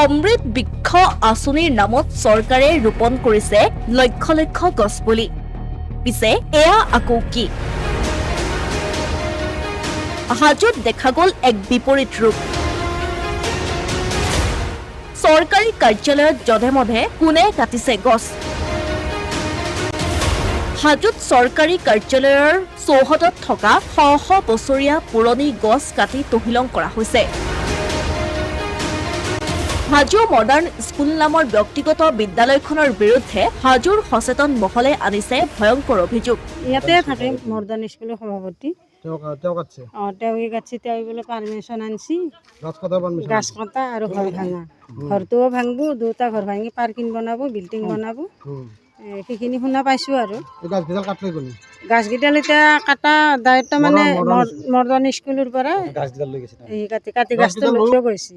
অমৃত বৃক্ষ আঁচনিৰ নামত চৰকাৰে ৰোপণ কৰিছে লক্ষ লক্ষ গছপুলি। পিছে এয়া আকৌ কি? হাজোত দেখা গ'ল এক বিপৰীত ৰূপ। চৰকাৰী কাৰ্যালয়ত যধে মধে কোনে কাটিছে গছ। হাজোত চৰকাৰী কাৰ্যালয়ৰ চৌহদত থকা শ শ বছৰীয়া পুৰণি গছ কাটি তহিলং কৰা হৈছে। হাজো মডাৰ্ণ স্কুল নামৰ ব্যক্তিগত বিদ্যালয়খনৰ বিৰুদ্ধে হাজোৰ সচেতন মহলে আনিছে ভয়ংকৰ অভিযোগ। ইয়াতে থাকে মডাৰ্ণ স্কুলৰ সভাপতি তেওঁ বোলে পাৰ্মিশ্যন আনছি গাছ কটা আৰু ঘৰ ভাঙা। ঘৰটোও ভাঙব, দুটা ঘৰ ভাঙি পাৰ্কিং বনাব, বিল্ডিং বনাব, সেইখিনি শুনা পাইছো। আৰু গাছকেইডাল এতিয়া কাটা দায়িত্ব মানে মডাৰ্ণ স্কুলৰ পৰা কাটি গাছটো লৈ গৈছে,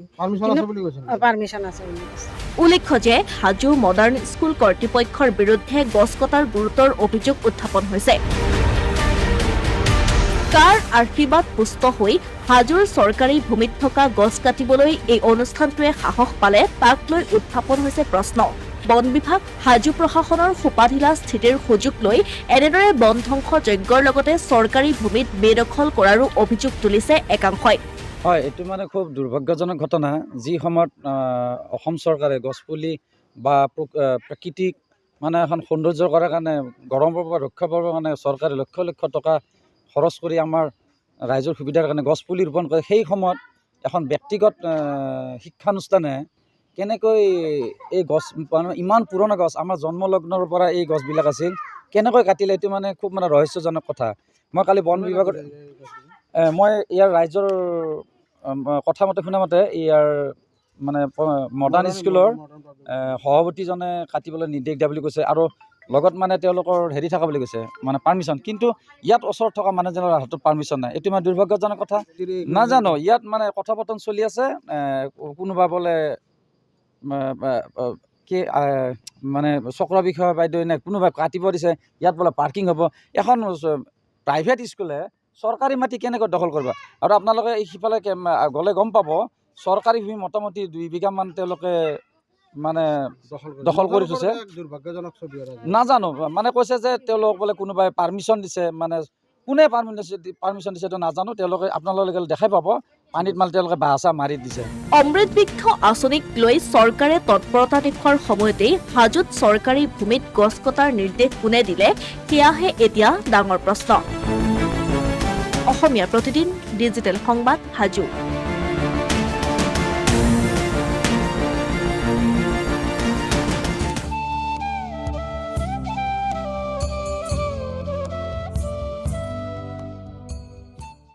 পাৰ্মিশ্যন আছে বুলি কৈছে। উল্লেখ্য যে হাজো মডাৰ্ণ স্কুল কৰ্তৃপক্ষৰ বিৰুদ্ধে গছ কটাৰ গুৰুতৰ অভিযোগ উত্থাপন হৈছে। কাৰ আশীৰ্বাদ পুষ্ট হৈ হাজোৰ চৰকাৰী ভূমিত থকা গছ কাটিবলৈ এই অনুষ্ঠানটোৱে সাহস পালে তাক লৈ উত্থাপন হৈছে প্ৰশ্ন। বন বিভাগ, হাজো প্ৰশাসনৰ সোপাঢিলা স্থিতিৰ সুযোগ লৈ এনেদৰে বন ধ্বংস যজ্ঞৰ লগতে চৰকাৰী ভূমিত বেদখল কৰাৰো অভিযোগ তুলিছে একাংশই। হয়, এইটো মানে খুব দুৰ্ভাগ্যজনক ঘটনা। যি সময়ত অসম চৰকাৰে গছপুলি বা প্ৰাকৃতিক মানে এখন সৌন্দৰ্য কৰাৰ কাৰণে গৰমৰ পৰা ৰক্ষা পাবৰ কাৰণে চৰকাৰে লক্ষ লক্ষ টকা খৰচ কৰি আমাৰ ৰাইজৰ সুবিধাৰ কাৰণে গছপুলি ৰোপণ কৰে, সেই সময়ত এখন ব্যক্তিগত শিক্ষানুষ্ঠানে কেনেকৈ এই গছ ইমান পুৰণা গছ, আমাৰ জন্মলগ্নৰ পৰা এই গছবিলাক আছিল, কেনেকৈ কাটিলে এইটো মানে খুব মানে ৰহস্যজনক কথা। মই কালি বন বিভাগত মই ইয়াৰ ৰাইজৰ কথা মতে শুনা মতে ইয়াৰ মানে মডাৰ্ণ স্কুলৰ সভাপতিজনে কাটিবলৈ নিৰ্দেশ দিয়া বুলি কৈছে আৰু লগত মানে তেওঁলোকৰ হেৰি থকা বুলি কৈছে, মানে পাৰ্মিশ্যন। কিন্তু ইয়াত ওচৰত থকা মানুহজনৰ হাতত পাৰ্মিশ্যন নাই। এইটো মানে দুৰ্ভাগ্যজনক কথা। নাজানো, ইয়াত মানে কথা বতন চলি আছে। কোনোবা বোলে কি মানে চক্ৰ বিষয়া বাইদেউ নে কোনোবাই কাটিব দিছে, ইয়াত বোলে পাৰ্কিং হ'ব। এখন প্ৰাইভেট স্কুলে চৰকাৰী মাটি কেনেকৈ দখল কৰিব? আৰু আপোনালোকে সিফালে গ'লে গম পাব, চৰকাৰী ভূমি মোটামুটি 2 বিঘামান তেওঁলোকে মানে দখল কৰি থৈছে। নাজানো, মানে কৈছে যে তেওঁলোকক বোলে কোনোবাই পাৰ্মিশ্যন দিছে, মানে কোনে পাৰ্মিশ্যন দিছে এইটো নাজানো। তেওঁলোকে আপোনালোকে দেখাই পাব পানীত মানে তেওঁলোকে বাঁহ মাৰি দিছে। অমৃত বৃক্ষ আঁচনিক লৈ চৰকাৰে তৎপৰতা দেখুৱাৰ সময়তেই হাজোত চৰকাৰী ভূমিত গছ কটাৰ নিৰ্দেশ কোনে দিলে, সেয়াহে এতিয়া ডাঙৰ প্ৰশ্ন। অসমীয়া প্ৰতিদিন ডিজিটেল সংবাদ, হাজো।